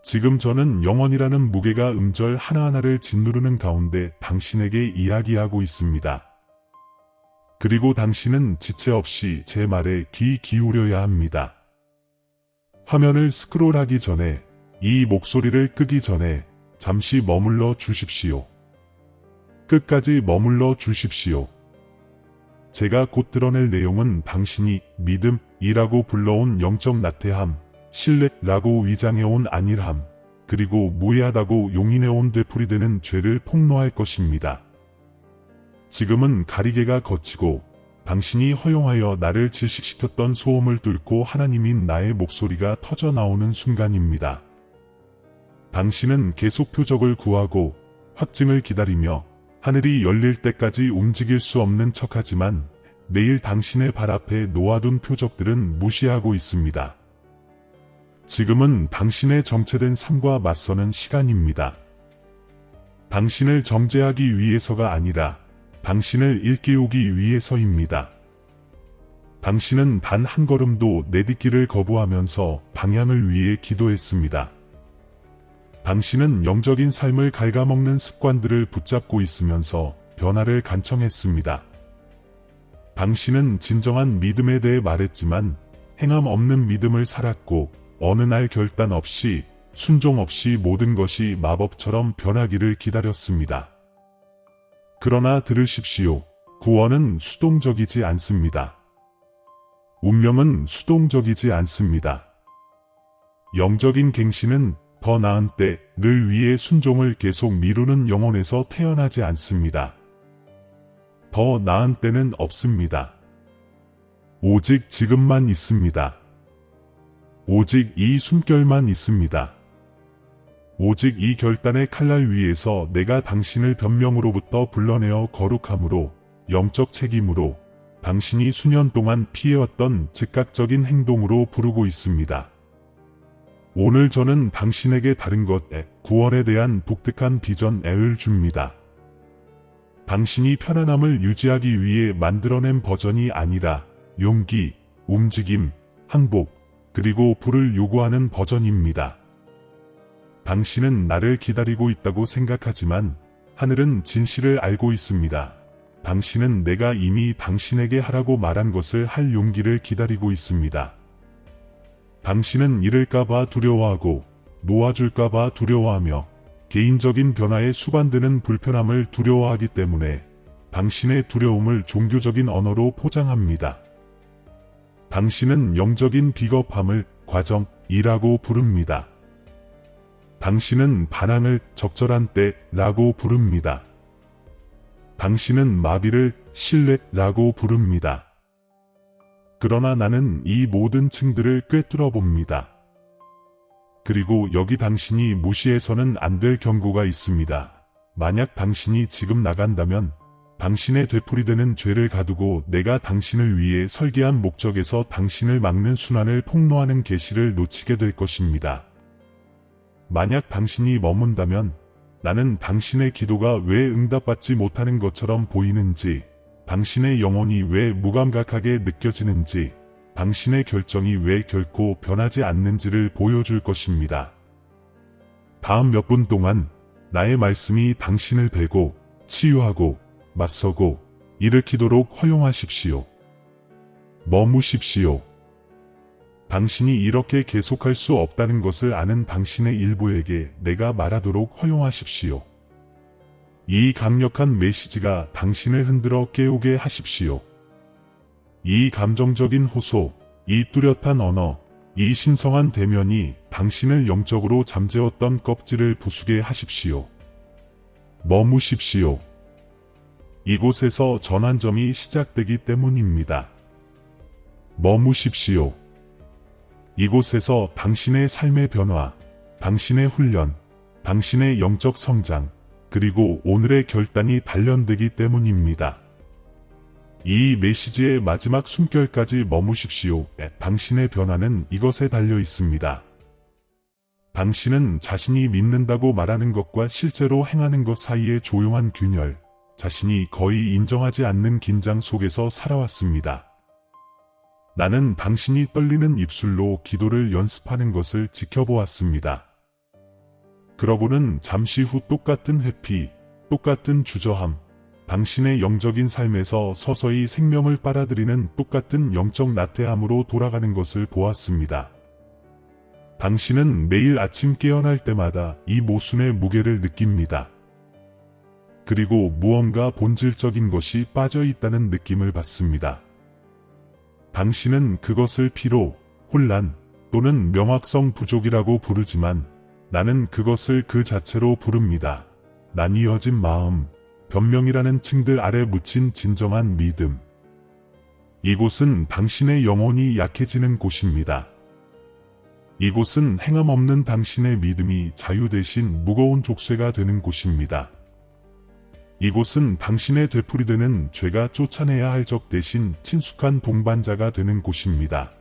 지금 저는 영원이라는 무게가 음절 하나하나를 짓누르는 가운데 당신에게 이야기하고 있습니다. 그리고 당신은 지체 없이 제 말에 귀 기울여야 합니다. 화면을 스크롤하기 전에, 이 목소리를 끄기 전에 잠시 머물러 주십시오. 끝까지 머물러 주십시오. 제가 곧 드러낼 내용은 당신이 믿음이라고 불러온 영적 나태함, 신뢰라고 위장해온 안일함, 그리고 무해하다고 용인해온 되풀이되는 죄를 폭로할 것입니다. 지금은 가리개가 걷히고 당신이 허용하여 나를 질식시켰던 소음을 뚫고 하나님인 나의 목소리가 터져 나오는 순간입니다. 당신은 계속 표적을 구하고 확증을 기다리며 하늘이 열릴 때까지 움직일 수 없는 척하지만 매일 당신의 발 앞에 놓아둔 표적들은 무시하고 있습니다. 지금은 당신의 정체된 삶과 맞서는 시간입니다. 당신을 정죄하기 위해서가 아니라 당신을 일깨우기 위해서입니다. 당신은 단 한 걸음도 내딛기를 거부하면서 방향을 위해 기도했습니다. 당신은 영적인 삶을 갉아먹는 습관들을 붙잡고 있으면서 변화를 간청했습니다. 당신은 진정한 믿음에 대해 말했지만 행함 없는 믿음을 살았고 어느 날 결단 없이 순종 없이 모든 것이 마법처럼 변하기를 기다렸습니다. 그러나 들으십시오. 구원은 수동적이지 않습니다. 운명은 수동적이지 않습니다. 영적인 갱신은 더 나은 때를 위해 순종을 계속 미루는 영혼에서 태어나지 않습니다. 더 나은 때는 없습니다. 오직 지금만 있습니다. 오직 이 숨결만 있습니다. 오직 이 결단의 칼날 위에서 내가 당신을 변명으로부터 불러내어 거룩함으로, 영적 책임으로, 당신이 수년 동안 피해왔던 즉각적인 행동으로 부르고 있습니다. 오늘 저는 당신에게 다른 것에 구원에 대한 독특한 비전을 줍니다. 당신이 편안함을 유지하기 위해 만들어낸 버전이 아니라 용기, 움직임, 항복, 그리고 불을 요구하는 버전입니다. 당신은 나를 기다리고 있다고 생각하지만 하늘은 진실을 알고 있습니다. 당신은 내가 이미 당신에게 하라고 말한 것을 할 용기를 기다리고 있습니다. 당신은 잃을까봐 두려워하고 놓아줄까봐 두려워하며 개인적인 변화에 수반되는 불편함을 두려워하기 때문에 당신의 두려움을 종교적인 언어로 포장합니다. 당신은 영적인 비겁함을 과정이라고 부릅니다. 당신은 반항을 적절한 때라고 부릅니다. 당신은 마비를 신뢰라고 부릅니다. 그러나 나는 이 모든 층들을 꿰뚫어 봅니다. 그리고 여기 당신이 무시해서는 안 될 경고가 있습니다. 만약 당신이 지금 나간다면 당신의 되풀이되는 죄를 가두고 내가 당신을 위해 설계한 목적에서 당신을 막는 순환을 폭로하는 계시를 놓치게 될 것입니다. 만약 당신이 머문다면 나는 당신의 기도가 왜 응답받지 못하는 것처럼 보이는지, 당신의 영혼이 왜 무감각하게 느껴지는지, 당신의 결정이 왜 결코 변하지 않는지를 보여줄 것입니다. 다음 몇 분 동안 나의 말씀이 당신을 베고 치유하고 맞서고 일으키도록 허용하십시오. 머무십시오. 당신이 이렇게 계속할 수 없다는 것을 아는 당신의 일부에게 내가 말하도록 허용하십시오. 이 강력한 메시지가 당신을 흔들어 깨우게 하십시오. 이 감정적인 호소, 이 뚜렷한 언어, 이 신성한 대면이 당신을 영적으로 잠재웠던 껍질을 부수게 하십시오. 머무십시오. 이곳에서 전환점이 시작되기 때문입니다. 머무십시오. 이곳에서 당신의 삶의 변화, 당신의 훈련, 당신의 영적 성장, 그리고 오늘의 결단이 단련되기 때문입니다. 이 메시지의 마지막 숨결까지 머무십시오. 당신의 변화는 이것에 달려 있습니다. 당신은 자신이 믿는다고 말하는 것과 실제로 행하는 것 사이의 조용한 균열, 자신이 거의 인정하지 않는 긴장 속에서 살아왔습니다. 나는 당신이 떨리는 입술로 기도를 연습하는 것을 지켜보았습니다. 그러고는 잠시 후 똑같은 회피, 똑같은 주저함, 당신의 영적인 삶에서 서서히 생명을 빨아들이는 똑같은 영적 나태함으로 돌아가는 것을 보았습니다. 당신은 매일 아침 깨어날 때마다 이 모순의 무게를 느낍니다. 그리고 무언가 본질적인 것이 빠져 있다는 느낌을 받습니다. 당신은 그것을 피로, 혼란 또는 명확성 부족이라고 부르지만 나는 그것을 그 자체로 부릅니다. 나뉘어진 마음, 변명이라는 층들 아래 묻힌 진정한 믿음. 이곳은 당신의 영혼이 약해지는 곳입니다. 이곳은 행함 없는 당신의 믿음이 자유 대신 무거운 족쇄가 되는 곳입니다. 이곳은 당신의 되풀이되는 죄가 쫓아내야 할 적 대신 친숙한 동반자가 되는 곳입니다.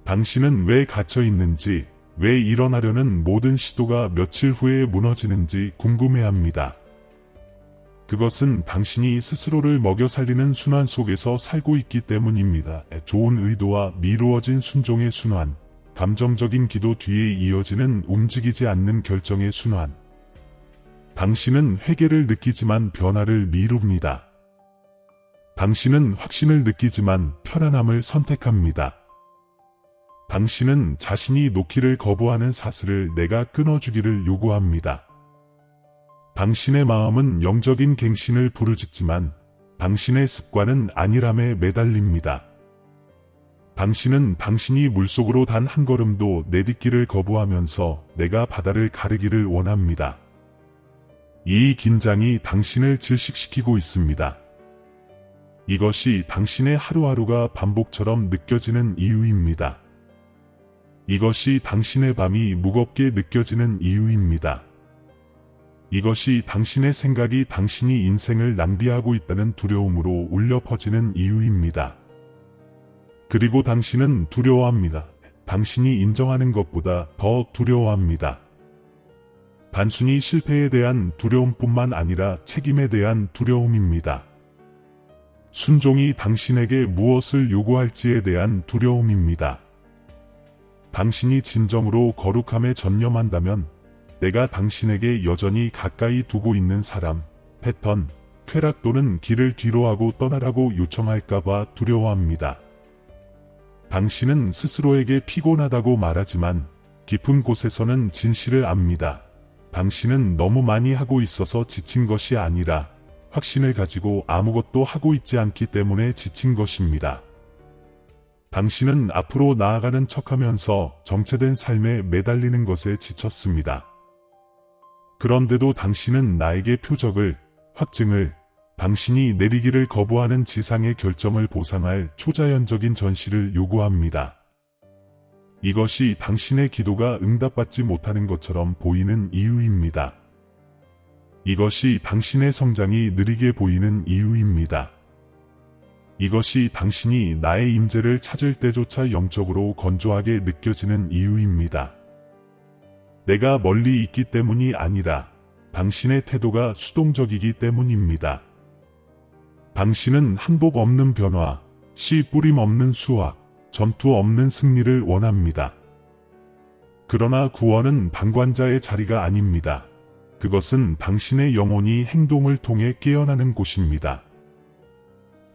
당신은 왜 갇혀 있는지, 왜 일어나려는 모든 시도가 며칠 후에 무너지는지 궁금해합니다. 그것은 당신이 스스로를 먹여 살리는 순환 속에서 살고 있기 때문입니다. 좋은 의도와 미루어진 순종의 순환, 감정적인 기도 뒤에 이어지는 움직이지 않는 결정의 순환. 당신은 회개를 느끼지만 변화를 미룹니다. 당신은 확신을 느끼지만 편안함을 선택합니다. 당신은 자신이 놓기를 거부하는 사슬을 내가 끊어주기를 요구합니다. 당신의 마음은 영적인 갱신을 부르짖지만 당신의 습관은 안일함에 매달립니다. 당신은 당신이 물속으로 단 한 걸음도 내딛기를 거부하면서 내가 바다를 가르기를 원합니다. 이 긴장이 당신을 질식시키고 있습니다. 이것이 당신의 하루하루가 반복처럼 느껴지는 이유입니다. 이것이 당신의 밤이 무겁게 느껴지는 이유입니다. 이것이 당신의 생각이 당신이 인생을 낭비하고 있다는 두려움으로 울려 퍼지는 이유입니다. 그리고 당신은 두려워합니다. 당신이 인정하는 것보다 더 두려워합니다. 단순히 실패에 대한 두려움뿐만 아니라 책임에 대한 두려움입니다. 순종이 당신에게 무엇을 요구할지에 대한 두려움입니다. 당신이 진정으로 거룩함에 전념한다면 내가 당신에게 여전히 가까이 두고 있는 사람, 패턴, 쾌락 또는 길을 뒤로하고 떠나라고 요청할까봐 두려워합니다. 당신은 스스로에게 피곤하다고 말하지만 깊은 곳에서는 진실을 압니다. 당신은 너무 많이 하고 있어서 지친 것이 아니라 확신을 가지고 아무것도 하고 있지 않기 때문에 지친 것입니다. 당신은 앞으로 나아가는 척하면서 정체된 삶에 매달리는 것에 지쳤습니다. 그런데도 당신은 나에게 표적을, 확증을, 당신이 내리기를 거부하는 지상의 결점을 보상할 초자연적인 전시를 요구합니다. 이것이 당신의 기도가 응답받지 못하는 것처럼 보이는 이유입니다. 이것이 당신의 성장이 느리게 보이는 이유입니다. 이것이 당신이 나의 임재를 찾을 때조차 영적으로 건조하게 느껴지는 이유입니다. 내가 멀리 있기 때문이 아니라 당신의 태도가 수동적이기 때문입니다. 당신은 항복 없는 변화, 씨 뿌림 없는 수확, 전투 없는 승리를 원합니다. 그러나 구원은 방관자의 자리가 아닙니다. 그것은 당신의 영혼이 행동을 통해 깨어나는 곳입니다.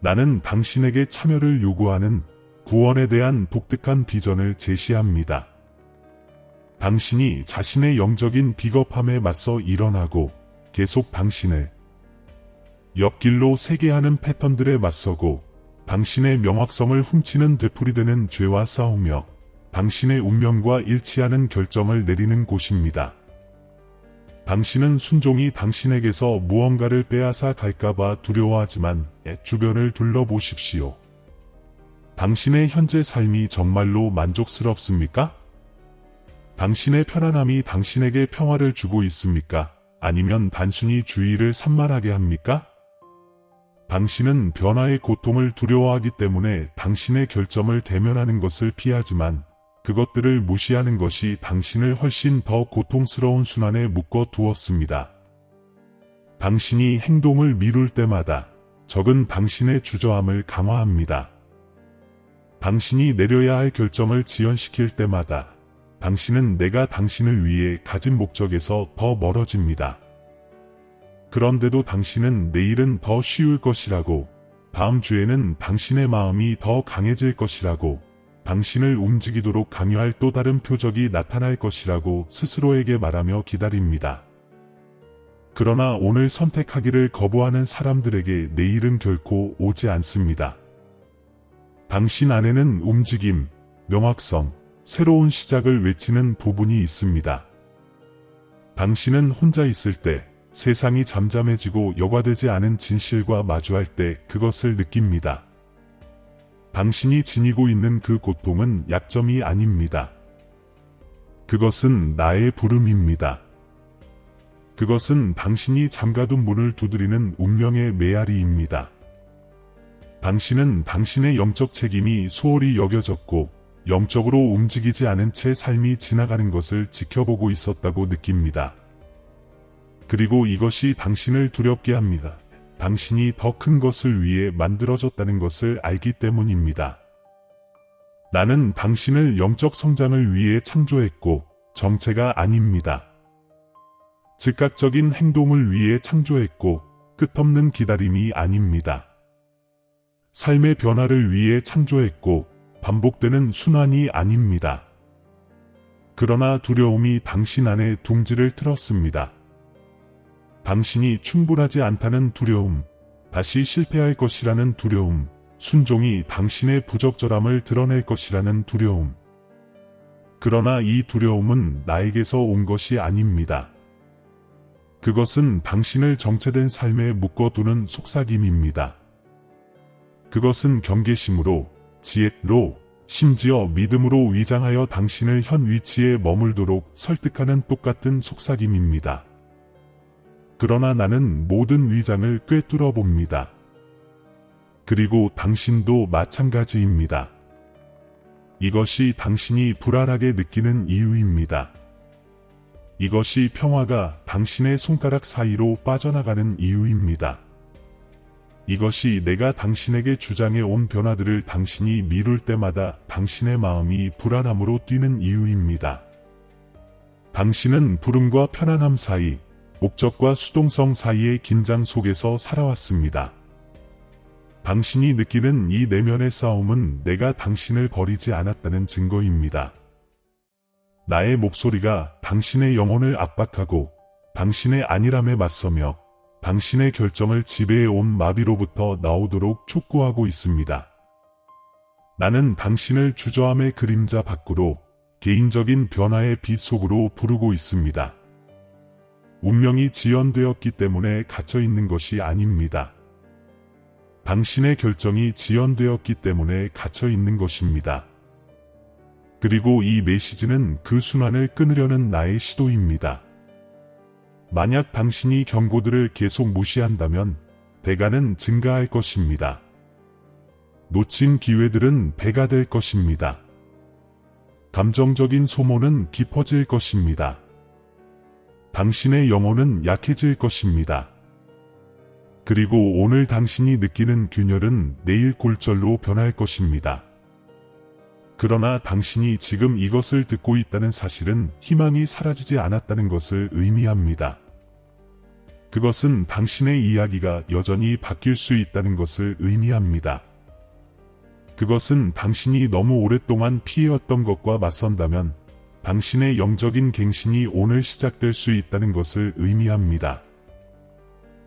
나는 당신에게 참여를 요구하는 구원에 대한 독특한 비전을 제시합니다. 당신이 자신의 영적인 비겁함에 맞서 일어나고 계속 당신을 옆길로 세게 하는 패턴들에 맞서고 당신의 명확성을 훔치는 되풀이되는 죄와 싸우며 당신의 운명과 일치하는 결정을 내리는 곳입니다. 당신은 순종이 당신에게서 무언가를 빼앗아 갈까봐 두려워하지만 주변을 둘러보십시오. 당신의 현재 삶이 정말로 만족스럽습니까? 당신의 편안함이 당신에게 평화를 주고 있습니까? 아니면 단순히 주의를 산만하게 합니까? 당신은 변화의 고통을 두려워하기 때문에 당신의 결점을 대면하는 것을 피하지만 그것들을 무시하는 것이 당신을 훨씬 더 고통스러운 순환에 묶어 두었습니다. 당신이 행동을 미룰 때마다 적은 당신의 주저함을 강화합니다. 당신이 내려야 할 결정을 지연시킬 때마다 당신은 내가 당신을 위해 가진 목적에서 더 멀어집니다. 그런데도 당신은 내일은 더 쉬울 것이라고, 다음 주에는 당신의 마음이 더 강해질 것이라고, 당신을 움직이도록 강요할 또 다른 표적이 나타날 것이라고 스스로에게 말하며 기다립니다. 그러나 오늘 선택하기를 거부하는 사람들에게 내일은 결코 오지 않습니다. 당신 안에는 움직임, 명확성, 새로운 시작을 외치는 부분이 있습니다. 당신은 혼자 있을 때, 세상이 잠잠해지고 여과되지 않은 진실과 마주할 때 그것을 느낍니다. 당신이 지니고 있는 그 고통은 약점이 아닙니다. 그것은 나의 부름입니다. 그것은 당신이 잠가둔 문을 두드리는 운명의 메아리입니다. 당신은 당신의 영적 책임이 소홀히 여겨졌고 영적으로 움직이지 않은 채 삶이 지나가는 것을 지켜보고 있었다고 느낍니다. 그리고 이것이 당신을 두렵게 합니다. 당신이 더 큰 것을 위해 만들어졌다는 것을 알기 때문입니다. 나는 당신을 영적 성장을 위해 창조했고 정체가 아닙니다. 즉각적인 행동을 위해 창조했고 끝없는 기다림이 아닙니다. 삶의 변화를 위해 창조했고 반복되는 순환이 아닙니다. 그러나 두려움이 당신 안에 둥지를 틀었습니다. 당신이 충분하지 않다는 두려움, 다시 실패할 것이라는 두려움, 순종이 당신의 부적절함을 드러낼 것이라는 두려움. 그러나 이 두려움은 나에게서 온 것이 아닙니다. 그것은 당신을 정체된 삶에 묶어두는 속삭임입니다. 그것은 경계심으로, 지혜로, 심지어 믿음으로 위장하여 당신을 현 위치에 머물도록 설득하는 똑같은 속삭임입니다. 그러나 나는 모든 위장을 꿰뚫어 봅니다. 그리고 당신도 마찬가지입니다. 이것이 당신이 불안하게 느끼는 이유입니다. 이것이 평화가 당신의 손가락 사이로 빠져나가는 이유입니다. 이것이 내가 당신에게 주장해 온 변화들을 당신이 미룰 때마다 당신의 마음이 불안함으로 뛰는 이유입니다. 당신은 부름과 편안함 사이, 목적과 수동성 사이의 긴장 속에서 살아왔습니다. 당신이 느끼는 이 내면의 싸움은 내가 당신을 버리지 않았다는 증거입니다. 나의 목소리가 당신의 영혼을 압박하고 당신의 안일함에 맞서며 당신의 결정을 지배해 온 마비로부터 나오도록 촉구하고 있습니다. 나는 당신을 주저함의 그림자 밖으로 개인적인 변화의 빛 속으로 부르고 있습니다. 운명이 지연되었기 때문에 갇혀있는 것이 아닙니다. 당신의 결정이 지연되었기 때문에 갇혀있는 것입니다. 그리고 이 메시지는 그 순환을 끊으려는 나의 시도입니다. 만약 당신이 경고들을 계속 무시한다면 대가는 증가할 것입니다. 놓친 기회들은 배가 될 것입니다. 감정적인 소모는 깊어질 것입니다. 당신의 영혼은 약해질 것입니다. 그리고 오늘 당신이 느끼는 균열은 내일 골절로 변할 것입니다. 그러나 당신이 지금 이것을 듣고 있다는 사실은 희망이 사라지지 않았다는 것을 의미합니다. 그것은 당신의 이야기가 여전히 바뀔 수 있다는 것을 의미합니다. 그것은 당신이 너무 오랫동안 피해왔던 것과 맞선다면 당신의 영적인 갱신이 오늘 시작될 수 있다는 것을 의미합니다.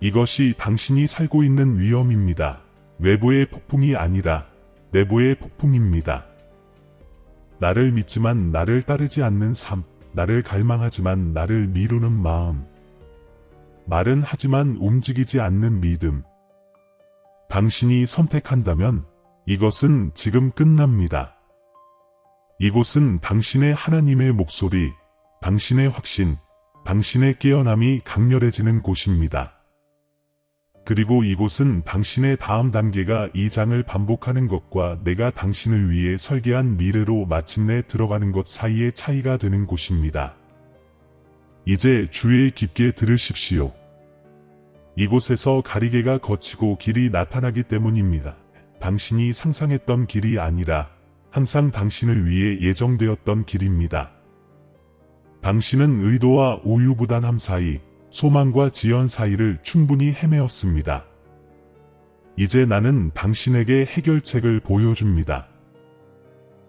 이것이 당신이 살고 있는 위험입니다. 외부의 폭풍이 아니라 내부의 폭풍입니다. 나를 믿지만 나를 따르지 않는 삶, 나를 갈망하지만 나를 미루는 마음, 말은 하지만 움직이지 않는 믿음. 당신이 선택한다면 이것은 지금 끝납니다. 이곳은 당신의 하나님의 목소리, 당신의 확신, 당신의 깨어남이 강렬해지는 곳입니다. 그리고 이곳은 당신의 다음 단계가 이 장을 반복하는 것과 내가 당신을 위해 설계한 미래로 마침내 들어가는 것 사이의 차이가 되는 곳입니다. 이제 주의 깊게 들으십시오. 이곳에서 가리개가 걷히고 길이 나타나기 때문입니다. 당신이 상상했던 길이 아니라 항상 당신을 위해 예정되었던 길입니다. 당신은 의도와 우유부단함 사이, 소망과 지연 사이를 충분히 헤매었습니다. 이제 나는 당신에게 해결책을 보여줍니다.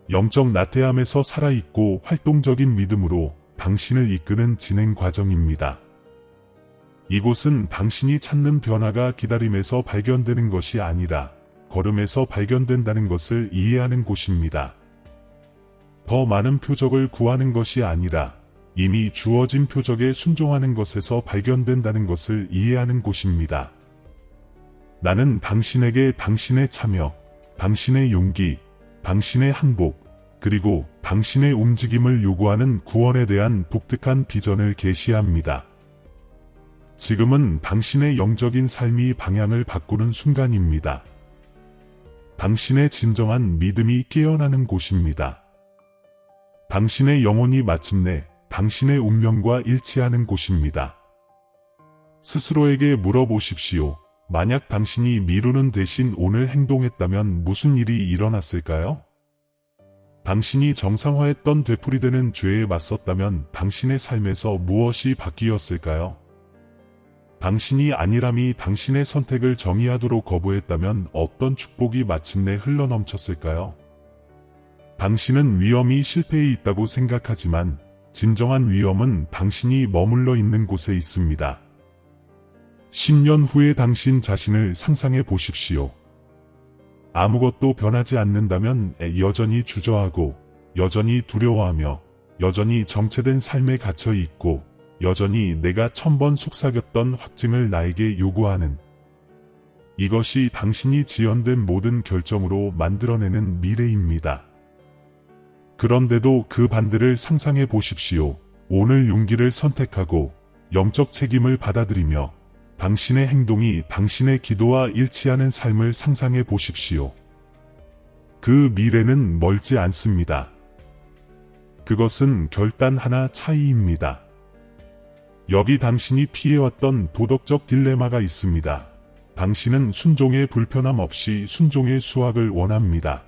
영적 나태함에서 살아있고 활동적인 믿음으로 당신을 이끄는 진행 과정입니다. 이곳은 당신이 찾는 변화가 기다림에서 발견되는 것이 아니라 걸음에서 발견된다는 것을 이해하는 곳입니다. 더 많은 표적을 구하는 것이 아니라 이미 주어진 표적에 순종하는 것에서 발견된다는 것을 이해하는 곳입니다. 나는 당신에게 당신의 참여, 당신의 용기, 당신의 항복, 그리고 당신의 움직임을 요구하는 구원에 대한 독특한 비전을 계시합니다. 지금은 당신의 영적인 삶이 방향을 바꾸는 순간입니다. 당신의 진정한 믿음이 깨어나는 곳입니다. 당신의 영혼이 마침내 당신의 운명과 일치하는 곳입니다. 스스로에게 물어보십시오. 만약 당신이 미루는 대신 오늘 행동했다면 무슨 일이 일어났을까요? 당신이 정상화했던 되풀이되는 죄에 맞섰다면 당신의 삶에서 무엇이 바뀌었을까요? 당신이 안일함이 당신의 선택을 정의하도록 거부했다면 어떤 축복이 마침내 흘러넘쳤을까요? 당신은 위험이 실패에 있다고 생각하지만 진정한 위험은 당신이 머물러 있는 곳에 있습니다. 10년 후에 당신 자신을 상상해 보십시오. 아무것도 변하지 않는다면 여전히 주저하고, 여전히 두려워하며, 여전히 정체된 삶에 갇혀 있고, 여전히 내가 1000번 속삭였던 확증을 나에게 요구하는, 이것이 당신이 지연된 모든 결정으로 만들어내는 미래입니다. 그런데도 그 반대를 상상해 보십시오. 오늘 용기를 선택하고 영적 책임을 받아들이며 당신의 행동이 당신의 기도와 일치하는 삶을 상상해 보십시오. 그 미래는 멀지 않습니다. 그것은 결단 하나 차이입니다. 여기 당신이 피해왔던 도덕적 딜레마가 있습니다. 당신은 순종의 불편함 없이 순종의 수확을 원합니다.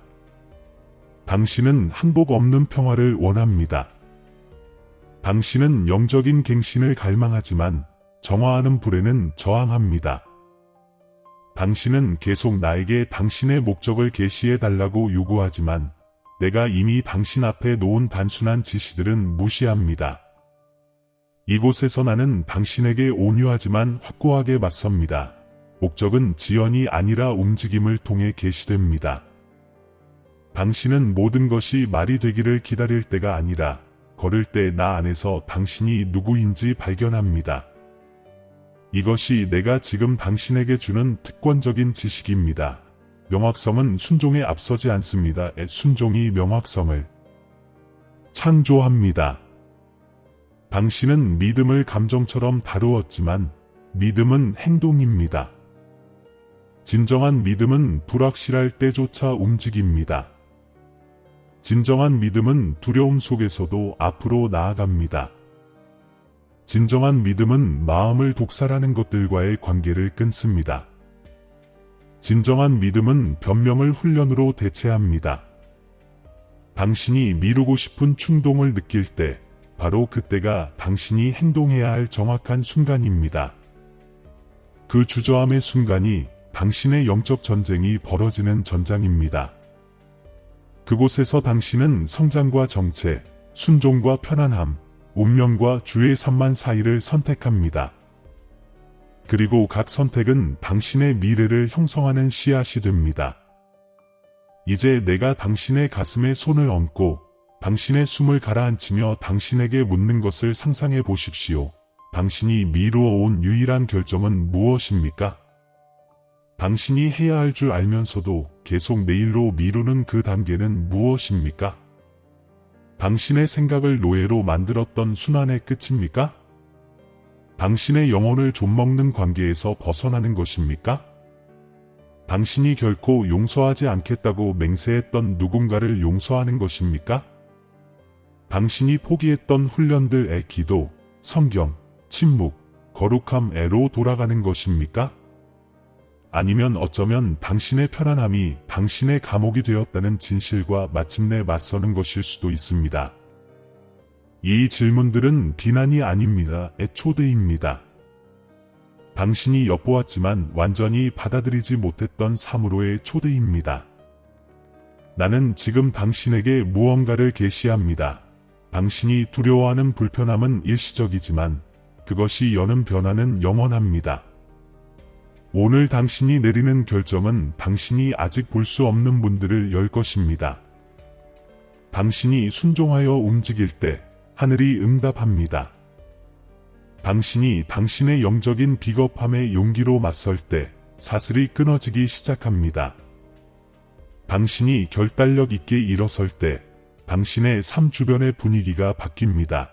당신은 항복 없는 평화를 원합니다. 당신은 영적인 갱신을 갈망하지만 정화하는 불에는 저항합니다. 당신은 계속 나에게 당신의 목적을 계시해달라고 요구하지만 내가 이미 당신 앞에 놓은 단순한 지시들은 무시합니다. 이곳에서 나는 당신에게 온유하지만 확고하게 맞섭니다. 목적은 지연이 아니라 움직임을 통해 계시됩니다. 당신은 모든 것이 말이 되기를 기다릴 때가 아니라 걸을 때 나 안에서 당신이 누구인지 발견합니다. 이것이 내가 지금 당신에게 주는 특권적인 지식입니다. 명확성은 순종에 앞서지 않습니다. 순종이 명확성을 창조합니다. 당신은 믿음을 감정처럼 다루었지만 믿음은 행동입니다. 진정한 믿음은 불확실할 때조차 움직입니다. 진정한 믿음은 두려움 속에서도 앞으로 나아갑니다. 진정한 믿음은 마음을 독살하는 것들과의 관계를 끊습니다. 진정한 믿음은 변명을 훈련으로 대체합니다. 당신이 미루고 싶은 충동을 느낄 때 바로 그때가 당신이 행동해야 할 정확한 순간입니다. 그 주저함의 순간이 당신의 영적 전쟁이 벌어지는 전장입니다. 그곳에서 당신은 성장과 정체, 순종과 편안함, 운명과 주의 산만 사이를 선택합니다. 그리고 각 선택은 당신의 미래를 형성하는 씨앗이 됩니다. 이제 내가 당신의 가슴에 손을 얹고 당신의 숨을 가라앉히며 당신에게 묻는 것을 상상해 보십시오. 당신이 미루어온 유일한 결정은 무엇입니까? 당신이 해야 할 줄 알면서도 계속 내일로 미루는 그 단계는 무엇입니까? 당신의 생각을 노예로 만들었던 순환의 끝입니까? 당신의 영혼을 좀먹는 관계에서 벗어나는 것입니까? 당신이 결코 용서하지 않겠다고 맹세했던 누군가를 용서하는 것입니까? 당신이 포기했던 훈련들의 기도, 성경, 침묵, 거룩함에로 돌아가는 것입니까? 아니면 어쩌면 당신의 편안함이 당신의 감옥이 되었다는 진실과 마침내 맞서는 것일 수도 있습니다. 이 질문들은 비난이 아닙니다. 초대입니다. 당신이 엿보았지만 완전히 받아들이지 못했던 3으로의 초대입니다. 나는 지금 당신에게 무언가를 계시합니다. 당신이 두려워하는 불편함은 일시적이지만 그것이 여는 변화는 영원합니다. 오늘 당신이 내리는 결정은 당신이 아직 볼 수 없는 문들을 열 것입니다. 당신이 순종하여 움직일 때 하늘이 응답합니다. 당신이 당신의 영적인 비겁함의 용기로 맞설 때 사슬이 끊어지기 시작합니다. 당신이 결단력 있게 일어설 때 당신의 삶 주변의 분위기가 바뀝니다.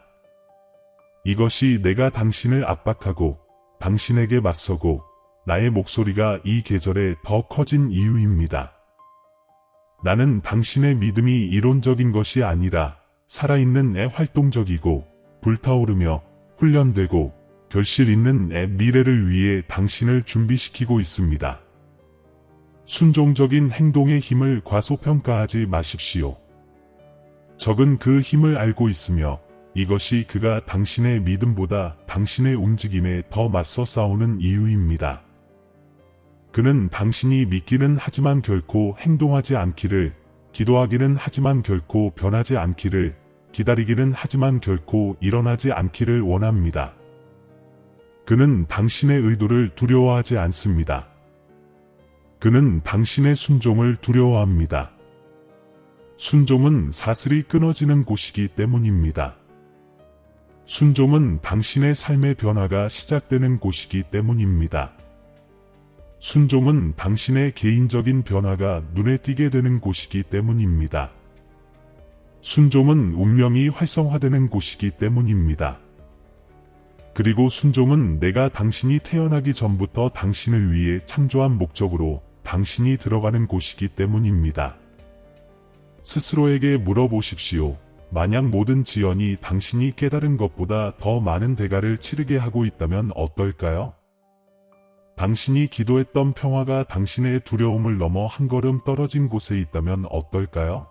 이것이 내가 당신을 압박하고 당신에게 맞서고 나의 목소리가 이 계절에 더 커진 이유입니다. 나는 당신의 믿음이 이론적인 것이 아니라 살아있는 활동적이고 불타오르며 훈련되고 결실 있는 미래를 위해 당신을 준비시키고 있습니다. 순종적인 행동의 힘을 과소평가하지 마십시오. 적은 그 힘을 알고 있으며 이것이 그가 당신의 믿음보다 당신의 움직임에 더 맞서 싸우는 이유입니다. 그는 당신이 믿기는 하지만 결코 행동하지 않기를, 기도하기는 하지만 결코 변하지 않기를, 기다리기는 하지만 결코 일어나지 않기를 원합니다. 그는 당신의 의도를 두려워하지 않습니다. 그는 당신의 순종을 두려워합니다. 순종은 사슬이 끊어지는 곳이기 때문입니다. 순종은 당신의 삶의 변화가 시작되는 곳이기 때문입니다. 순종은 당신의 개인적인 변화가 눈에 띄게 되는 곳이기 때문입니다. 순종은 운명이 활성화되는 곳이기 때문입니다. 그리고 순종은 내가 당신이 태어나기 전부터 당신을 위해 창조한 목적으로 당신이 들어가는 곳이기 때문입니다. 스스로에게 물어보십시오. 만약 모든 지연이 당신이 깨달은 것보다 더 많은 대가를 치르게 하고 있다면 어떨까요? 당신이 기도했던 평화가 당신의 두려움을 넘어 한 걸음 떨어진 곳에 있다면 어떨까요?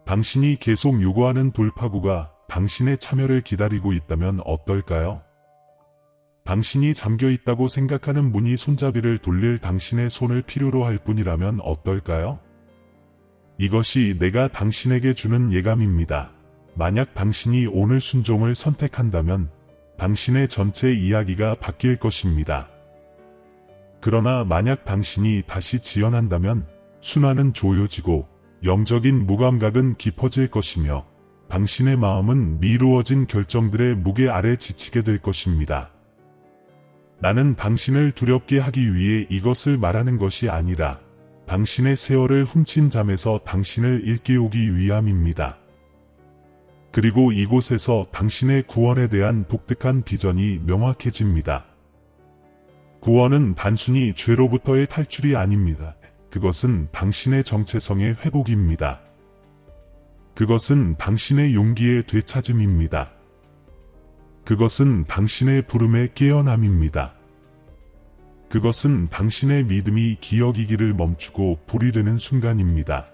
당신이 계속 요구하는 돌파구가 당신의 참여를 기다리고 있다면 어떨까요? 당신이 잠겨 있다고 생각하는 문이 손잡이를 돌릴 당신의 손을 필요로 할 뿐이라면 어떨까요? 이것이 내가 당신에게 주는 예감입니다. 만약 당신이 오늘 순종을 선택한다면 당신의 전체 이야기가 바뀔 것입니다. 그러나 만약 당신이 다시 지연한다면 순환은 조여지고 영적인 무감각은 깊어질 것이며 당신의 마음은 미루어진 결정들의 무게 아래 지치게 될 것입니다. 나는 당신을 두렵게 하기 위해 이것을 말하는 것이 아니라 당신의 세월을 훔친 잠에서 당신을 일깨우기 위함입니다. 그리고 이곳에서 당신의 구원에 대한 독특한 비전이 명확해집니다. 구원은 단순히 죄로부터의 탈출이 아닙니다. 그것은 당신의 정체성의 회복입니다. 그것은 당신의 용기의 되찾음입니다. 그것은 당신의 부름의 깨어남입니다. 그것은 당신의 믿음이 기억이기를 멈추고 불이 되는 순간입니다.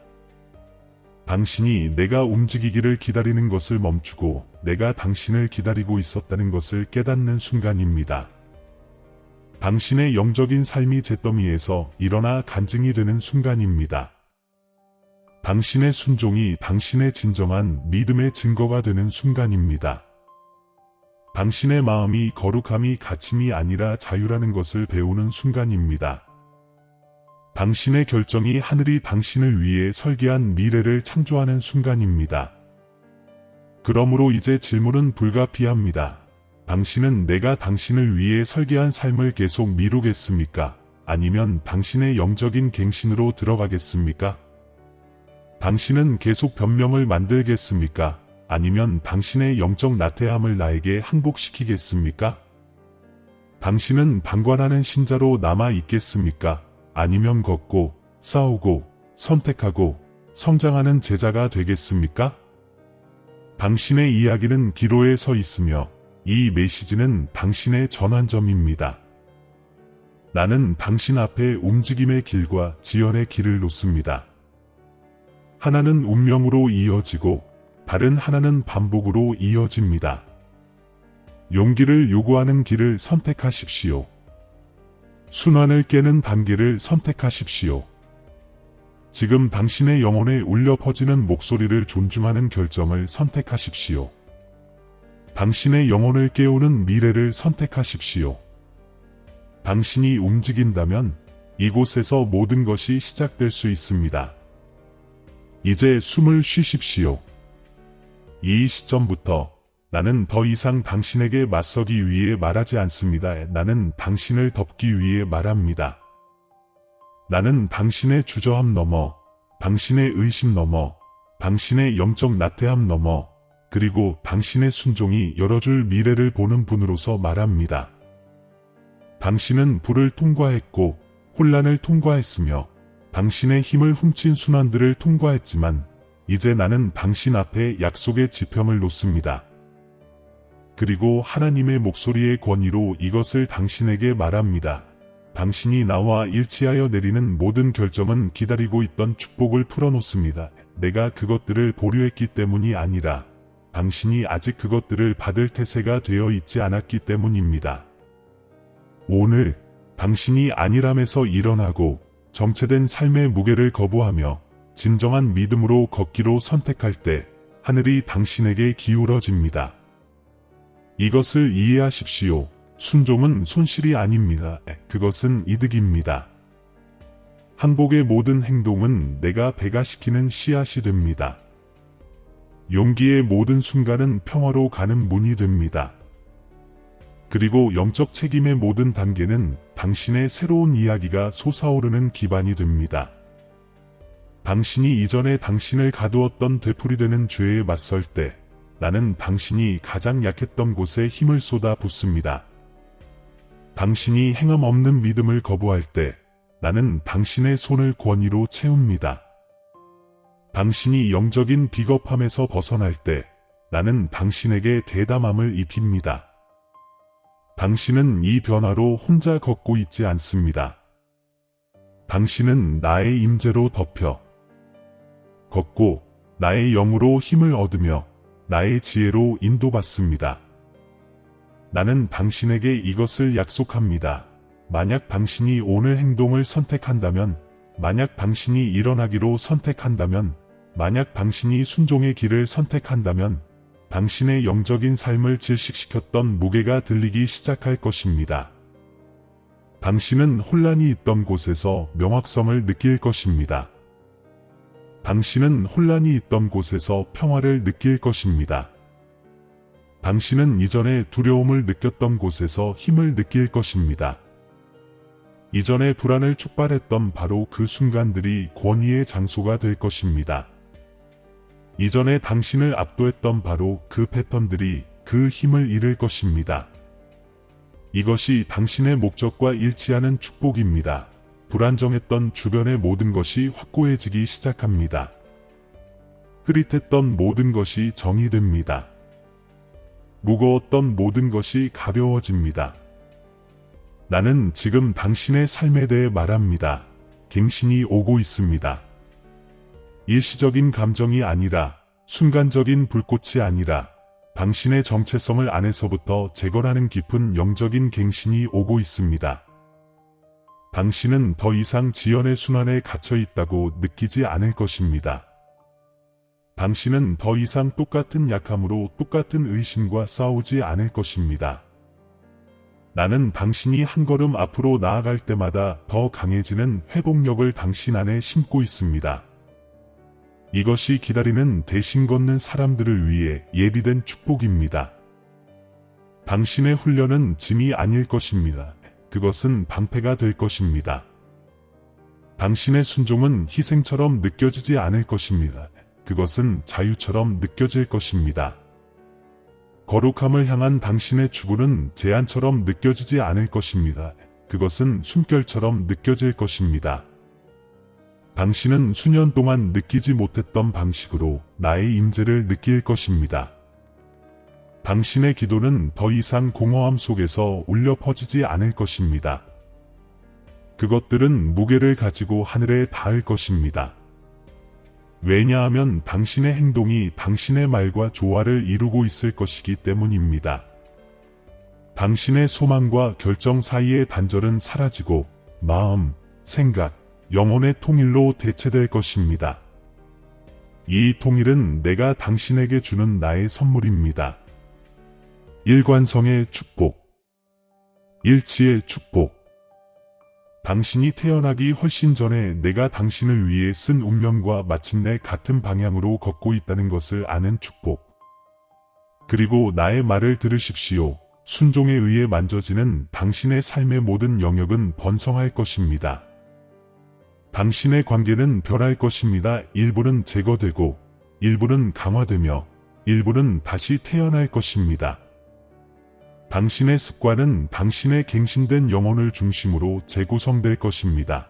당신이 내가 움직이기를 기다리는 것을 멈추고 내가 당신을 기다리고 있었다는 것을 깨닫는 순간입니다. 당신의 영적인 삶이 잿더미에서 일어나 간증이 되는 순간입니다. 당신의 순종이 당신의 진정한 믿음의 증거가 되는 순간입니다. 당신의 마음이 거룩함이 갇힘이 아니라 자유라는 것을 배우는 순간입니다. 당신의 결정이 하늘이 당신을 위해 설계한 미래를 창조하는 순간입니다. 그러므로 이제 질문은 불가피합니다. 당신은 내가 당신을 위해 설계한 삶을 계속 미루겠습니까? 아니면 당신의 영적인 갱신으로 들어가겠습니까? 당신은 계속 변명을 만들겠습니까? 아니면 당신의 영적 나태함을 나에게 항복시키겠습니까? 당신은 방관하는 신자로 남아 있겠습니까? 아니면 걷고, 싸우고, 선택하고, 성장하는 제자가 되겠습니까? 당신의 이야기는 기로에 서 있으며 이 메시지는 당신의 전환점입니다. 나는 당신 앞에 움직임의 길과 지연의 길을 놓습니다. 하나는 운명으로 이어지고 다른 하나는 반복으로 이어집니다. 용기를 요구하는 길을 선택하십시오. 순환을 깨는 단계를 선택하십시오. 지금 당신의 영혼에 울려 퍼지는 목소리를 존중하는 결정을 선택하십시오. 당신의 영혼을 깨우는 미래를 선택하십시오. 당신이 움직인다면 이곳에서 모든 것이 시작될 수 있습니다. 이제 숨을 쉬십시오. 이 시점부터 나는 더 이상 당신에게 맞서기 위해 말하지 않습니다. 나는 당신을 덮기 위해 말합니다. 나는 당신의 주저함 넘어, 당신의 의심 넘어, 당신의 영적 나태함 넘어, 그리고 당신의 순종이 열어줄 미래를 보는 분으로서 말합니다. 당신은 불을 통과했고 혼란을 통과했으며 당신의 힘을 훔친 순환들을 통과했지만 이제 나는 당신 앞에 약속의 지평을 놓습니다. 그리고 하나님의 목소리의 권위로 이것을 당신에게 말합니다. 당신이 나와 일치하여 내리는 모든 결정은 기다리고 있던 축복을 풀어놓습니다. 내가 그것들을 보류했기 때문이 아니라 당신이 아직 그것들을 받을 태세가 되어 있지 않았기 때문입니다. 오늘 당신이 안일함에서 일어나고 정체된 삶의 무게를 거부하며 진정한 믿음으로 걷기로 선택할 때 하늘이 당신에게 기울어집니다. 이것을 이해하십시오. 순종은 손실이 아닙니다. 그것은 이득입니다. 항복의 모든 행동은 내가 배가시키는 씨앗이 됩니다. 용기의 모든 순간은 평화로 가는 문이 됩니다. 그리고 영적 책임의 모든 단계는 당신의 새로운 이야기가 솟아오르는 기반이 됩니다. 당신이 이전에 당신을 가두었던 되풀이되는 죄에 맞설 때 나는 당신이 가장 약했던 곳에 힘을 쏟아 붓습니다. 당신이 행함 없는 믿음을 거부할 때 나는 당신의 손을 권위로 채웁니다. 당신이 영적인 비겁함에서 벗어날 때 나는 당신에게 대담함을 입힙니다. 당신은 이 변화로 혼자 걷고 있지 않습니다. 당신은 나의 임재로 덮여 걷고 나의 영으로 힘을 얻으며 나의 지혜로 인도받습니다. 나는 당신에게 이것을 약속합니다. 만약 당신이 오늘 행동을 선택한다면, 만약 당신이 일어나기로 선택한다면, 만약 당신이 순종의 길을 선택한다면 당신의 영적인 삶을 질식시켰던 무게가 들리기 시작할 것입니다. 당신은 혼란이 있던 곳에서 명확성을 느낄 것입니다. 당신은 혼란이 있던 곳에서 평화를 느낄 것입니다. 당신은 이전에 두려움을 느꼈던 곳에서 힘을 느낄 것입니다. 이전에 불안을 촉발했던 바로 그 순간들이 권위의 장소가 될 것입니다. 이전에 당신을 압도했던 바로 그 패턴들이 그 힘을 잃을 것입니다. 이것이 당신의 목적과 일치하는 축복입니다. 불안정했던 주변의 모든 것이 확고해지기 시작합니다. 흐릿했던 모든 것이 정의됩니다. 무거웠던 모든 것이 가벼워집니다. 나는 지금 당신의 삶에 대해 말합니다. 갱신이 오고 있습니다. 일시적인 감정이 아니라, 순간적인 불꽃이 아니라 당신의 정체성을 안에서부터 재건하는 깊은 영적인 갱신이 오고 있습니다. 당신은 더 이상 지연의 순환에 갇혀 있다고 느끼지 않을 것입니다. 당신은 더 이상 똑같은 약함으로 똑같은 의심과 싸우지 않을 것입니다. 나는 당신이 한 걸음 앞으로 나아갈 때마다 더 강해지는 회복력을 당신 안에 심고 있습니다. 이것이 기다리는 대신 걷는 사람들을 위해 예비된 축복입니다. 당신의 훈련은 짐이 아닐 것입니다. 그것은 방패가 될 것입니다. 당신의 순종은 희생처럼 느껴지지 않을 것입니다. 그것은 자유처럼 느껴질 것입니다. 거룩함을 향한 당신의 추구는 제한처럼 느껴지지 않을 것입니다. 그것은 숨결처럼 느껴질 것입니다. 당신은 수년 동안 느끼지 못했던 방식으로 나의 임재를 느낄 것입니다. 당신의 기도는 더 이상 공허함 속에서 울려 퍼지지 않을 것입니다. 그것들은 무게를 가지고 하늘에 닿을 것입니다. 왜냐하면 당신의 행동이 당신의 말과 조화를 이루고 있을 것이기 때문입니다. 당신의 소망과 결정 사이의 단절은 사라지고 마음, 생각, 영혼의 통일로 대체될 것입니다. 이 통일은 내가 당신에게 주는 나의 선물입니다. 일관성의 축복, 일치의 축복. 당신이 태어나기 훨씬 전에 내가 당신을 위해 쓴 운명과 마침내 같은 방향으로 걷고 있다는 것을 아는 축복. 그리고 나의 말을 들으십시오. 순종에 의해 만져지는 당신의 삶의 모든 영역은 번성할 것입니다. 당신의 관계는 변할 것입니다. 일부는 제거되고, 일부는 강화되며, 일부는 다시 태어날 것입니다. 당신의 습관은 당신의 갱신된 영혼을 중심으로 재구성될 것입니다.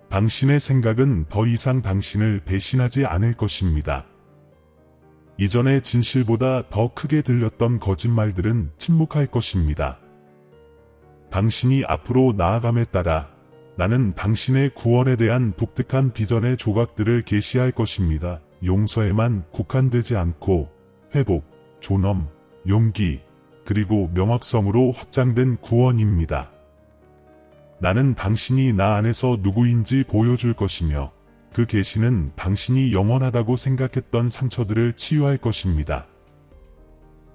당신의 생각은 더 이상 당신을 배신하지 않을 것입니다. 이전의 진실보다 더 크게 들렸던 거짓말들은 침묵할 것입니다. 당신이 앞으로 나아감에 따라 나는 당신의 구원에 대한 독특한 비전의 조각들을 계시할 것입니다. 용서에만 국한되지 않고 회복, 존엄, 용기, 그리고 명확성으로 확장된 구원입니다. 나는 당신이 나 안에서 누구인지 보여줄 것이며 그 계시는 당신이 영원하다고 생각했던 상처들을 치유할 것입니다.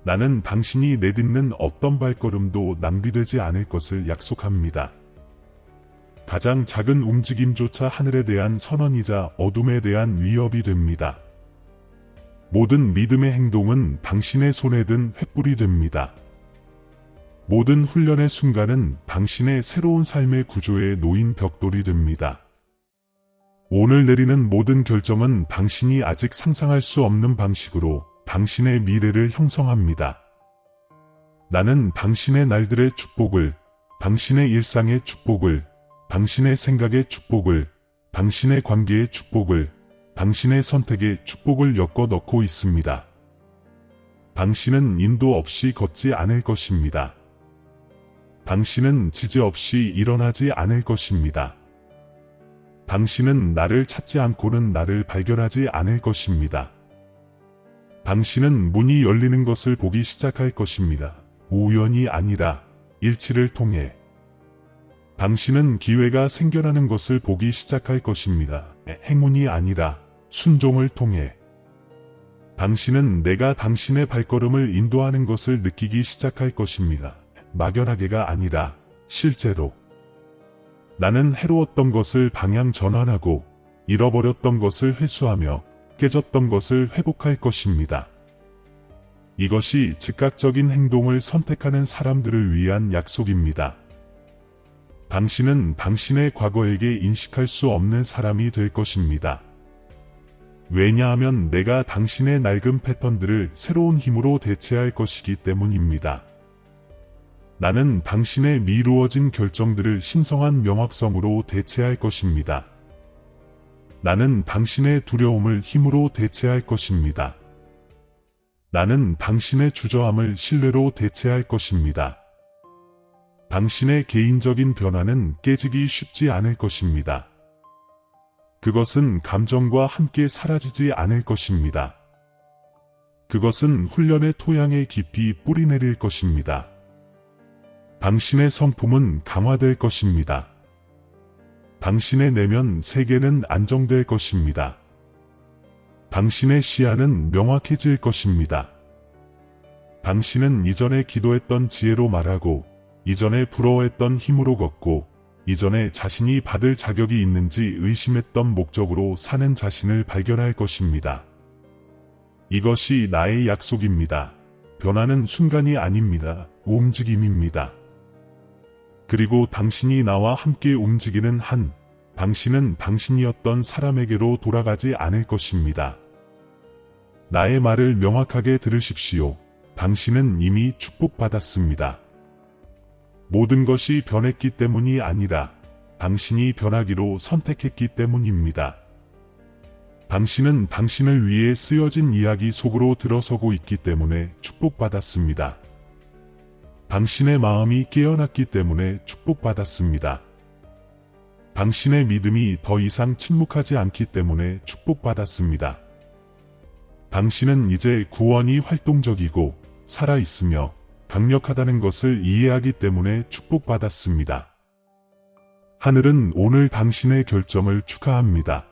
나는 당신이 내딛는 어떤 발걸음도 낭비되지 않을 것을 약속합니다. 가장 작은 움직임조차 하늘에 대한 선언이자 어둠에 대한 위협이 됩니다. 모든 믿음의 행동은 당신의 손에 든 횃불이 됩니다. 모든 훈련의 순간은 당신의 새로운 삶의 구조에 놓인 벽돌이 됩니다. 오늘 내리는 모든 결정은 당신이 아직 상상할 수 없는 방식으로 당신의 미래를 형성합니다. 나는 당신의 날들의 축복을, 당신의 일상의 축복을, 당신의 생각의 축복을, 당신의 관계의 축복을, 당신의 선택의 축복을 엮어 넣고 있습니다. 당신은 인도 없이 걷지 않을 것입니다. 당신은 지지 없이 일어나지 않을 것입니다. 당신은 나를 찾지 않고는 나를 발견하지 않을 것입니다. 당신은 문이 열리는 것을 보기 시작할 것입니다. 우연이 아니라 일치를 통해. 당신은 기회가 생겨나는 것을 보기 시작할 것입니다. 행운이 아니라 순종을 통해. 당신은 내가 당신의 발걸음을 인도하는 것을 느끼기 시작할 것입니다. 막연하게가 아니라 실제로. 나는 해로웠던 것을 방향 전환하고 잃어버렸던 것을 회수하며 깨졌던 것을 회복할 것입니다. 이것이 즉각적인 행동을 선택하는 사람들을 위한 약속입니다. 당신은 당신의 과거에게 인식할 수 없는 사람이 될 것입니다. 왜냐하면 내가 당신의 낡은 패턴들을 새로운 힘으로 대체할 것이기 때문입니다. 나는 당신의 미루어진 결정들을 신성한 명확성으로 대체할 것입니다. 나는 당신의 두려움을 힘으로 대체할 것입니다. 나는 당신의 주저함을 신뢰로 대체할 것입니다. 당신의 개인적인 변화는 깨지기 쉽지 않을 것입니다. 그것은 감정과 함께 사라지지 않을 것입니다. 그것은 훈련의 토양에 깊이 뿌리내릴 것입니다. 당신의 성품은 강화될 것입니다. 당신의 내면 세계는 안정될 것입니다. 당신의 시야는 명확해질 것입니다. 당신은 이전에 기도했던 지혜로 말하고, 이전에 부러워했던 힘으로 걷고, 이전에 자신이 받을 자격이 있는지 의심했던 목적으로 사는 자신을 발견할 것입니다. 이것이 나의 약속입니다. 변화는 순간이 아닙니다. 움직임입니다. 그리고 당신이 나와 함께 움직이는 한, 당신은 당신이었던 사람에게로 돌아가지 않을 것입니다. 나의 말을 명확하게 들으십시오. 당신은 이미 축복받았습니다. 모든 것이 변했기 때문이 아니라 당신이 변하기로 선택했기 때문입니다. 당신은 당신을 위해 쓰여진 이야기 속으로 들어서고 있기 때문에 축복받았습니다. 당신의 마음이 깨어났기 때문에 축복받았습니다. 당신의 믿음이 더 이상 침묵하지 않기 때문에 축복받았습니다. 당신은 이제 구원이 활동적이고 살아있으며 강력하다는 것을 이해하기 때문에 축복받았습니다. 하늘은 오늘 당신의 결정을 축하합니다.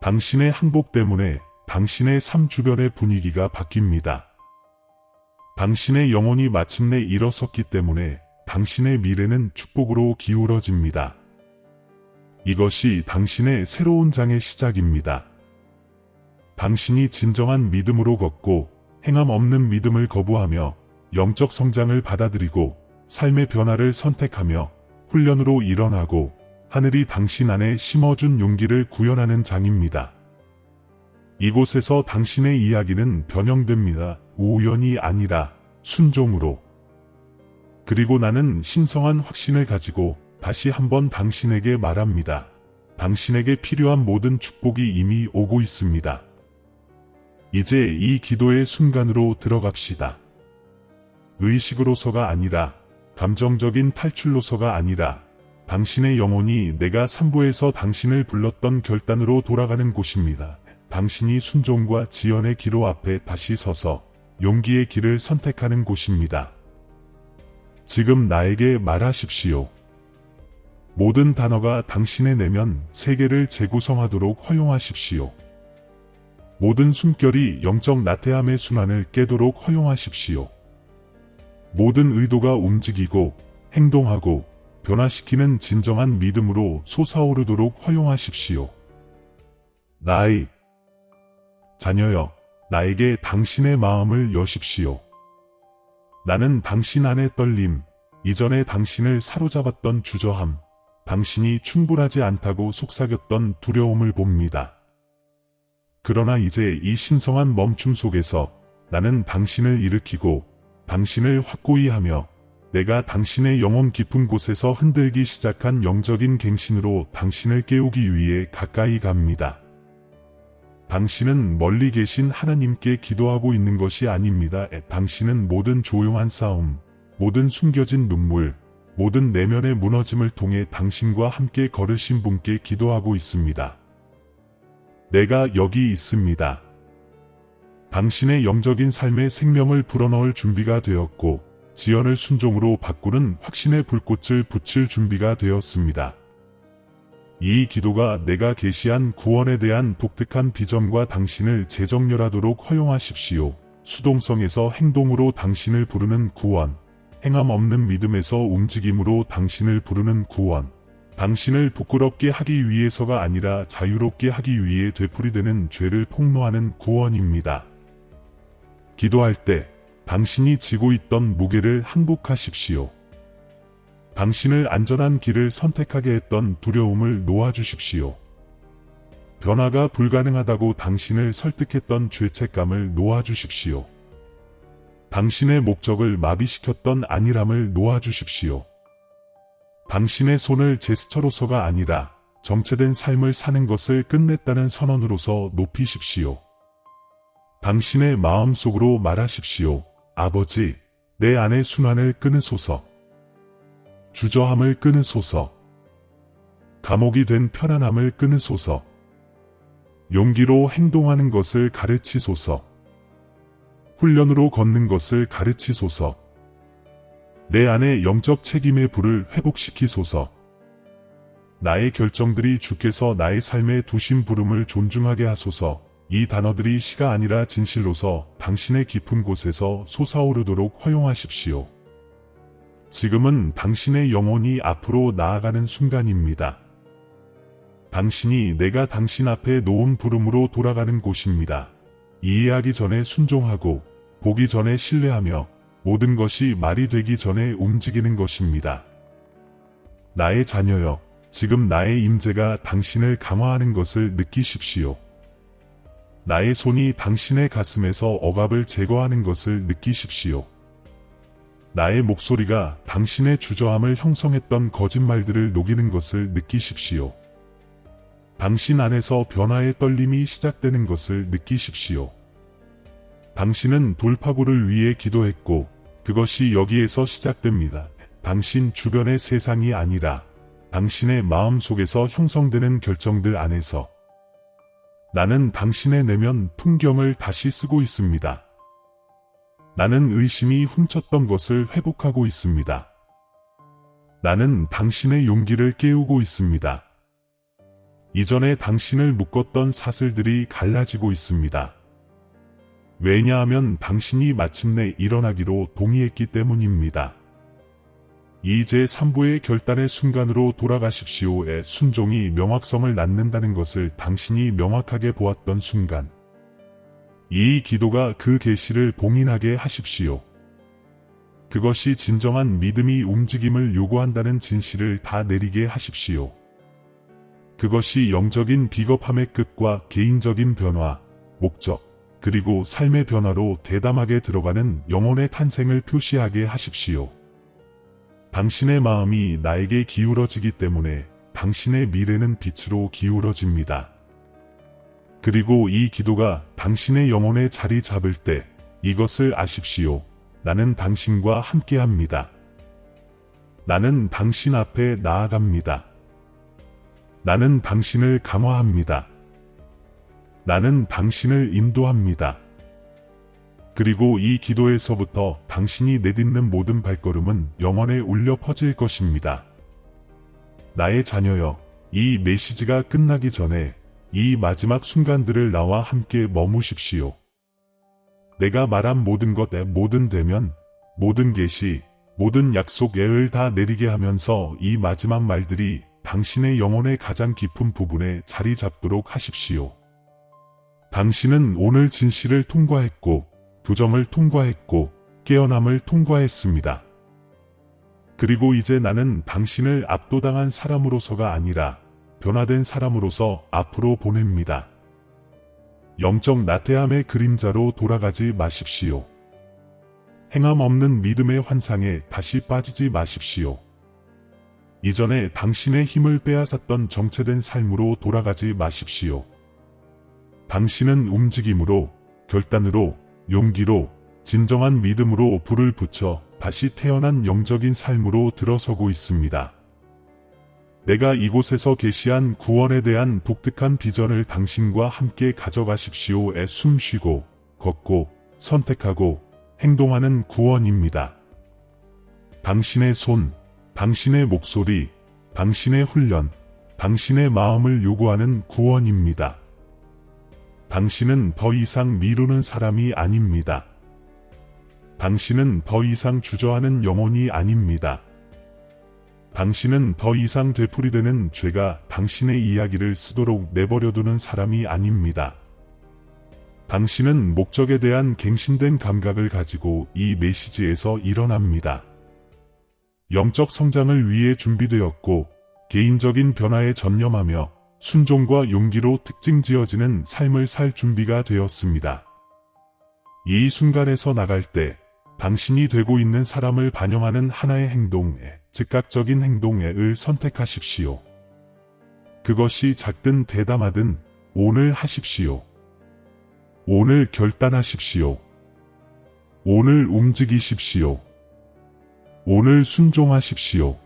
당신의 항복 때문에 당신의 삶 주변의 분위기가 바뀝니다. 당신의 영혼이 마침내 일어섰기 때문에 당신의 미래는 축복으로 기울어집니다. 이것이 당신의 새로운 장의 시작입니다. 당신이 진정한 믿음으로 걷고 행함 없는 믿음을 거부하며 영적 성장을 받아들이고 삶의 변화를 선택하며 훈련으로 일어나고 하늘이 당신 안에 심어준 용기를 구현하는 장입니다. 이곳에서 당신의 이야기는 변형됩니다. 우연이 아니라 순종으로. 그리고 나는 신성한 확신을 가지고 다시 한번 당신에게 말합니다. 당신에게 필요한 모든 축복이 이미 오고 있습니다. 이제 이 기도의 순간으로 들어갑시다. 의식으로서가 아니라 감정적인 탈출로서가 아니라 당신의 영혼이 내가 3부에서 당신을 불렀던 결단으로 돌아가는 곳입니다. 당신이 순종과 지연의 기로 앞에 다시 서서 용기의 길을 선택하는 곳입니다. 지금 나에게 말하십시오. 모든 단어가 당신의 내면 세계를 재구성하도록 허용하십시오. 모든 숨결이 영적 나태함의 순환을 깨도록 허용하십시오. 모든 의도가 움직이고 행동하고 변화시키는 진정한 믿음으로 솟아오르도록 허용하십시오. 나의 자녀여, 나에게 당신의 마음을 여십시오. 나는 당신 안의 떨림, 이전에 당신을 사로잡았던 주저함, 당신이 충분하지 않다고 속삭였던 두려움을 봅니다. 그러나 이제 이 신성한 멈춤 속에서 나는 당신을 일으키고 당신을 확고히 하며 내가 당신의 영혼 깊은 곳에서 흔들기 시작한 영적인 갱신으로 당신을 깨우기 위해 가까이 갑니다. 당신은 멀리 계신 하나님께 기도하고 있는 것이 아닙니다. 당신은 모든 조용한 싸움, 모든 숨겨진 눈물, 모든 내면의 무너짐을 통해 당신과 함께 걸으신 분께 기도하고 있습니다. 내가 여기 있습니다. 당신의 영적인 삶에 생명을 불어넣을 준비가 되었고 지연을 순종으로 바꾸는 확신의 불꽃을 붙일 준비가 되었습니다. 이 기도가 내가 계시한 구원에 대한 독특한 비전과 당신을 재정렬하도록 허용하십시오. 수동성에서 행동으로 당신을 부르는 구원, 행함 없는 믿음에서 움직임으로 당신을 부르는 구원, 당신을 부끄럽게 하기 위해서가 아니라 자유롭게 하기 위해 되풀이되는 죄를 폭로하는 구원입니다. 기도할 때 당신이 지고 있던 무게를 항복하십시오. 당신을 안전한 길을 선택하게 했던 두려움을 놓아주십시오. 변화가 불가능하다고 당신을 설득했던 죄책감을 놓아주십시오. 당신의 목적을 마비시켰던 안일함을 놓아주십시오. 당신의 손을 제스처로서가 아니라 정체된 삶을 사는 것을 끝냈다는 선언으로서 높이십시오. 당신의 마음속으로 말하십시오. 아버지, 내 안의 순환을 끊으소서. 주저함을 끊으소서. 감옥이 된 편안함을 끊으소서. 용기로 행동하는 것을 가르치소서. 훈련으로 걷는 것을 가르치소서. 내 안의 영적 책임의 불을 회복시키소서. 나의 결정들이 주께서 나의 삶에 두신 부름을 존중하게 하소서. 이 단어들이 시가 아니라 진실로서 당신의 깊은 곳에서 솟아오르도록 허용하십시오. 지금은 당신의 영혼이 앞으로 나아가는 순간입니다. 당신이 내가 당신 앞에 놓은 부름으로 돌아가는 곳입니다. 이해하기 전에 순종하고 보기 전에 신뢰하며 모든 것이 말이 되기 전에 움직이는 것입니다. 나의 자녀여, 지금 나의 임재가 당신을 강화하는 것을 느끼십시오. 나의 손이 당신의 가슴에서 억압을 제거하는 것을 느끼십시오. 나의 목소리가 당신의 주저함을 형성했던 거짓말들을 녹이는 것을 느끼십시오. 당신 안에서 변화의 떨림이 시작되는 것을 느끼십시오. 당신은 돌파구를 위해 기도했고 그것이 여기에서 시작됩니다. 당신 주변의 세상이 아니라 당신의 마음 속에서 형성되는 결정들 안에서 나는 당신의 내면 풍경을 다시 쓰고 있습니다. 나는 의심이 훔쳤던 것을 회복하고 있습니다. 나는 당신의 용기를 깨우고 있습니다. 이전에 당신을 묶었던 사슬들이 갈라지고 있습니다. 왜냐하면 당신이 마침내 일어나기로 동의했기 때문입니다. 이 제3부의 결단의 순간으로 돌아가십시오의 순종이 명확성을 낳는다는 것을 당신이 명확하게 보았던 순간. 이 기도가 그 계시를 봉인하게 하십시오. 그것이 진정한 믿음이 움직임을 요구한다는 진실을 다 내리게 하십시오. 그것이 영적인 비겁함의 끝과 개인적인 변화, 목적, 그리고 삶의 변화로 대담하게 들어가는 영혼의 탄생을 표시하게 하십시오. 당신의 마음이 나에게 기울어지기 때문에 당신의 미래는 빛으로 기울어집니다. 그리고 이 기도가 당신의 영혼에 자리 잡을 때 이것을 아십시오. 나는 당신과 함께합니다. 나는 당신 앞에 나아갑니다. 나는 당신을 강화합니다. 나는 당신을 인도합니다. 그리고 이 기도에서부터 당신이 내딛는 모든 발걸음은 영원에 울려 퍼질 것입니다. 나의 자녀여, 이 메시지가 끝나기 전에 이 마지막 순간들을 나와 함께 머무십시오. 내가 말한 모든 것에 모든 대면, 모든 계시, 모든 약속을 다 내리게 하면서 이 마지막 말들이 당신의 영혼의 가장 깊은 부분에 자리 잡도록 하십시오. 당신은 오늘 진실을 통과했고, 교점을 통과했고, 깨어남을 통과했습니다. 그리고 이제 나는 당신을 압도당한 사람으로서가 아니라 변화된 사람으로서 앞으로 보냅니다. 영적 나태함의 그림자로 돌아가지 마십시오. 행함 없는 믿음의 환상에 다시 빠지지 마십시오. 이전에 당신의 힘을 빼앗았던 정체된 삶으로 돌아가지 마십시오. 당신은 움직임으로, 결단으로, 용기로, 진정한 믿음으로 불을 붙여 다시 태어난 영적인 삶으로 들어서고 있습니다. 내가 이곳에서 계시한 구원에 대한 독특한 비전을 당신과 함께 가져가십시오에 숨쉬고, 걷고, 선택하고, 행동하는 구원입니다. 당신의 손, 당신의 목소리, 당신의 훈련, 당신의 마음을 요구하는 구원입니다. 당신은 더 이상 미루는 사람이 아닙니다. 당신은 더 이상 주저하는 영혼이 아닙니다. 당신은 더 이상 되풀이되는 죄가 당신의 이야기를 쓰도록 내버려두는 사람이 아닙니다. 당신은 목적에 대한 갱신된 감각을 가지고 이 메시지에서 일어납니다. 영적 성장을 위해 준비되었고, 개인적인 변화에 전념하며 순종과 용기로 특징 지어지는 삶을 살 준비가 되었습니다. 이 순간에서 나갈 때 당신이 되고 있는 사람을 반영하는 하나의 행동에, 즉각적인 행동을 선택하십시오. 그것이 작든 대담하든 오늘 하십시오. 오늘 결단하십시오. 오늘 움직이십시오. 오늘 순종하십시오.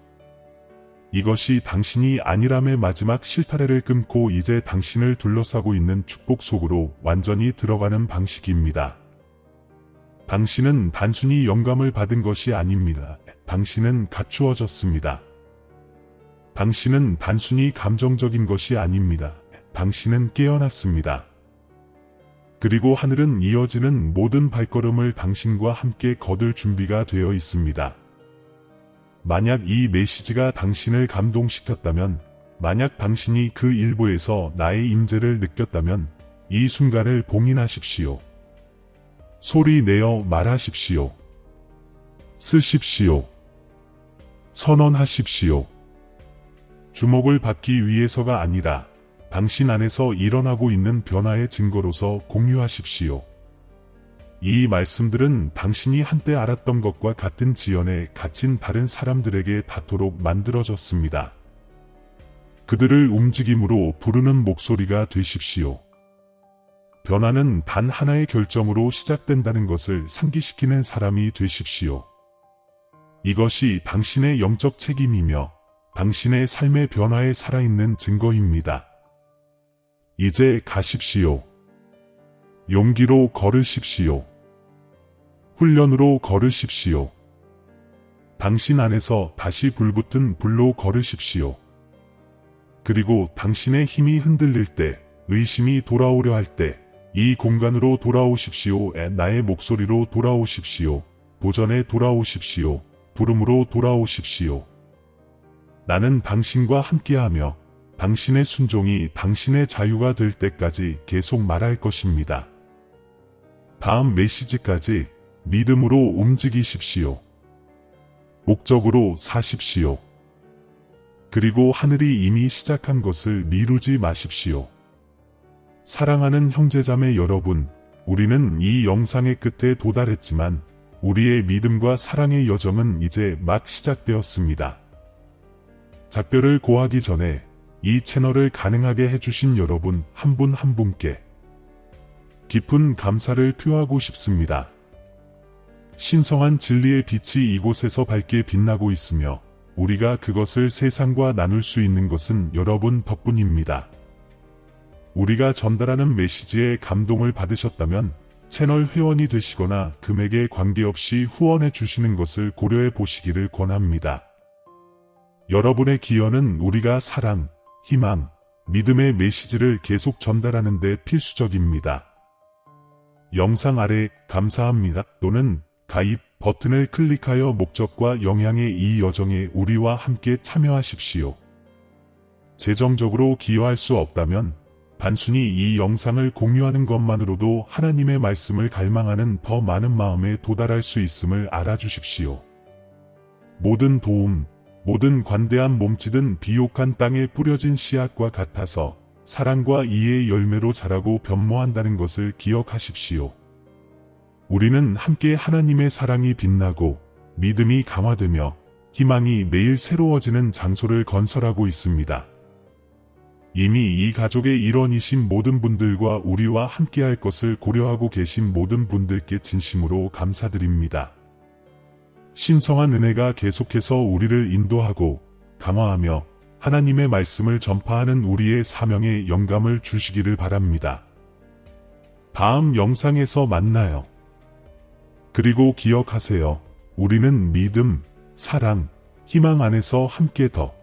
이것이 당신이 아니람의 마지막 실타래를 끊고 이제 당신을 둘러싸고 있는 축복 속으로 완전히 들어가는 방식입니다. 당신은 단순히 영감을 받은 것이 아닙니다. 당신은 갖추어졌습니다. 당신은 단순히 감정적인 것이 아닙니다. 당신은 깨어났습니다. 그리고 하늘은 이어지는 모든 발걸음을 당신과 함께 거둘 준비가 되어 있습니다. 만약 이 메시지가 당신을 감동시켰다면, 만약 당신이 그 일부에서 나의 임재를 느꼈다면, 이 순간을 봉인하십시오. 소리 내어 말하십시오. 쓰십시오. 선언하십시오. 주목을 받기 위해서가 아니라 당신 안에서 일어나고 있는 변화의 증거로서 공유하십시오. 이 말씀들은 당신이 한때 알았던 것과 같은 지연에 갇힌 다른 사람들에게 닿도록 만들어졌습니다. 그들을 움직임으로 부르는 목소리가 되십시오. 변화는 단 하나의 결정으로 시작된다는 것을 상기시키는 사람이 되십시오. 이것이 당신의 영적 책임이며 당신의 삶의 변화에 살아있는 증거입니다. 이제 가십시오. 용기로 걸으십시오. 훈련으로 걸으십시오. 당신 안에서 다시 불붙은 불로 걸으십시오. 그리고 당신의 힘이 흔들릴 때, 의심이 돌아오려 할 때, 이 공간으로 돌아오십시오. 나의 목소리로 돌아오십시오. 도전에 돌아오십시오. 부름으로 돌아오십시오. 나는 당신과 함께하며 당신의 순종이 당신의 자유가 될 때까지 계속 말할 것입니다. 다음 메시지까지 믿음으로 움직이십시오. 목적으로 사십시오. 그리고 하늘이 이미 시작한 것을 미루지 마십시오. 사랑하는 형제자매 여러분, 우리는 이 영상의 끝에 도달했지만 우리의 믿음과 사랑의 여정은 이제 막 시작되었습니다. 작별을 고하기 전에 이 채널을 가능하게 해주신 여러분 한 분 한 분께 깊은 감사를 표하고 싶습니다. 신성한 진리의 빛이 이곳에서 밝게 빛나고 있으며 우리가 그것을 세상과 나눌 수 있는 것은 여러분 덕분입니다. 우리가 전달하는 메시지에 감동을 받으셨다면 채널 회원이 되시거나 금액에 관계없이 후원해 주시는 것을 고려해 보시기를 권합니다. 여러분의 기여는 우리가 사랑, 희망, 믿음의 메시지를 계속 전달하는 데 필수적입니다. 영상 아래 감사합니다 또는 가입 버튼을 클릭하여 목적과 영향의 이 여정에 우리와 함께 참여하십시오. 재정적으로 기여할 수 없다면 단순히 이 영상을 공유하는 것만으로도 하나님의 말씀을 갈망하는 더 많은 마음에 도달할 수 있음을 알아주십시오. 모든 도움, 모든 관대한 몸짓은 비옥한 땅에 뿌려진 씨앗과 같아서 사랑과 이해의 열매로 자라고 변모한다는 것을 기억하십시오. 우리는 함께 하나님의 사랑이 빛나고 믿음이 강화되며 희망이 매일 새로워지는 장소를 건설하고 있습니다. 이미 이 가족의 일원이신 모든 분들과 우리와 함께할 것을 고려하고 계신 모든 분들께 진심으로 감사드립니다. 신성한 은혜가 계속해서 우리를 인도하고 강화하며 하나님의 말씀을 전파하는 우리의 사명에 영감을 주시기를 바랍니다. 다음 영상에서 만나요. 그리고 기억하세요. 우리는 믿음, 사랑, 희망 안에서 함께 더